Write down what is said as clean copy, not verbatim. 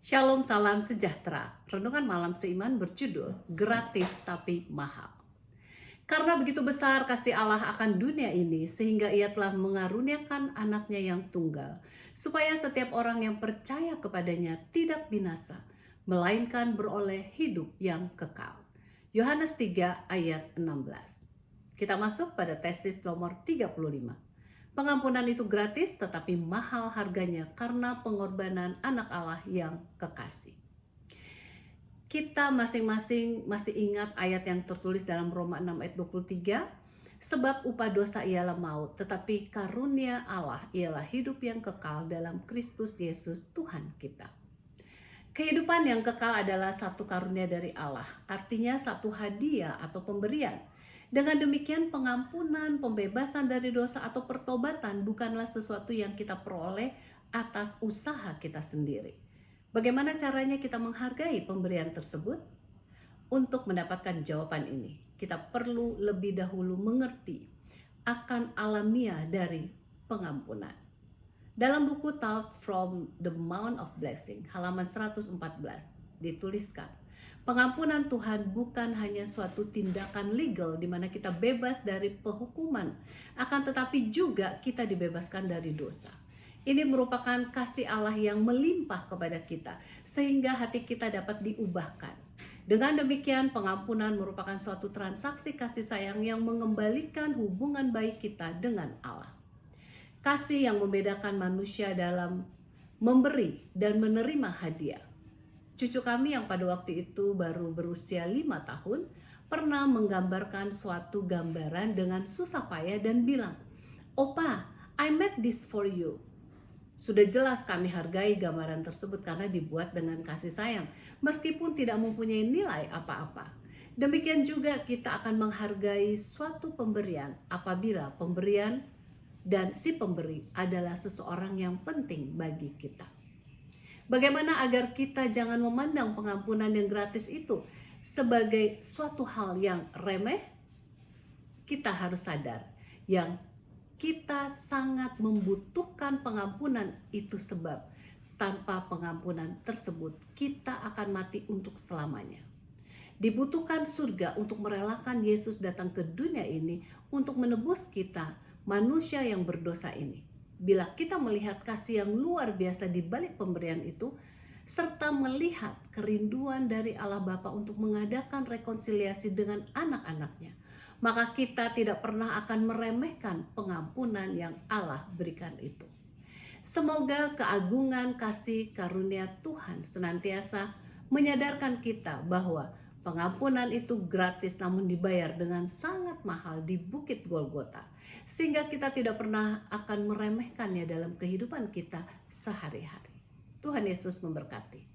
Shalom, salam sejahtera. Renungan malam seiman berjudul Gratis Tapi Mahal. Karena begitu besar kasih Allah akan dunia ini, sehingga Ia telah mengaruniakan anaknya yang tunggal, supaya setiap orang yang percaya kepadanya tidak binasa, melainkan beroleh hidup yang kekal. Yohanes 3 ayat 16. Kita masuk pada tesis nomor 35. Pengampunan itu gratis tetapi mahal harganya karena pengorbanan anak Allah yang kekasih. Kita masing-masing masih ingat ayat yang tertulis dalam Roma 6 ayat 23. Sebab upah dosa ialah maut, tetapi karunia Allah ialah hidup yang kekal dalam Kristus Yesus Tuhan kita. Kehidupan yang kekal adalah satu karunia dari Allah, artinya satu hadiah atau pemberian. Dengan demikian pengampunan, pembebasan dari dosa atau pertobatan bukanlah sesuatu yang kita peroleh atas usaha kita sendiri. Bagaimana caranya kita menghargai pemberian tersebut? Untuk mendapatkan jawaban ini, kita perlu lebih dahulu mengerti akan alamiah dari pengampunan. Dalam buku Taught from the Mount of Blessing, halaman 114, dituliskan, pengampunan Tuhan bukan hanya suatu tindakan legal di mana kita bebas dari penghukuman, akan tetapi juga kita dibebaskan dari dosa. Ini merupakan kasih Allah yang melimpah kepada kita, sehingga hati kita dapat diubahkan. Dengan demikian, pengampunan merupakan suatu transaksi kasih sayang yang mengembalikan hubungan baik kita dengan Allah. Kasih yang membedakan manusia dalam memberi dan menerima hadiah. Cucu kami yang pada waktu itu baru berusia 5 tahun pernah menggambarkan suatu gambaran dengan susah payah dan bilang, "Opa, I made this for you." Sudah jelas kami hargai gambaran tersebut karena dibuat dengan kasih sayang, meskipun tidak mempunyai nilai apa-apa. Demikian juga kita akan menghargai suatu pemberian apabila pemberian dan si pemberi adalah seseorang yang penting bagi kita. Bagaimana agar kita jangan memandang pengampunan yang gratis itu sebagai suatu hal yang remeh? Kita harus sadar yang kita sangat membutuhkan pengampunan itu, sebab tanpa pengampunan tersebut kita akan mati untuk selamanya. Dibutuhkan surga untuk merelakan Yesus datang ke dunia ini untuk menebus kita, manusia yang berdosa ini. Bila kita melihat kasih yang luar biasa di balik pemberian itu, serta melihat kerinduan dari Allah Bapa untuk mengadakan rekonsiliasi dengan anak-anaknya, maka kita tidak pernah akan meremehkan pengampunan yang Allah berikan itu. Semoga keagungan kasih karunia Tuhan senantiasa menyadarkan kita bahwa pengampunan itu gratis namun dibayar dengan sangat mahal di Bukit Golgota, sehingga kita tidak pernah akan meremehkannya dalam kehidupan kita sehari-hari. Tuhan Yesus memberkati.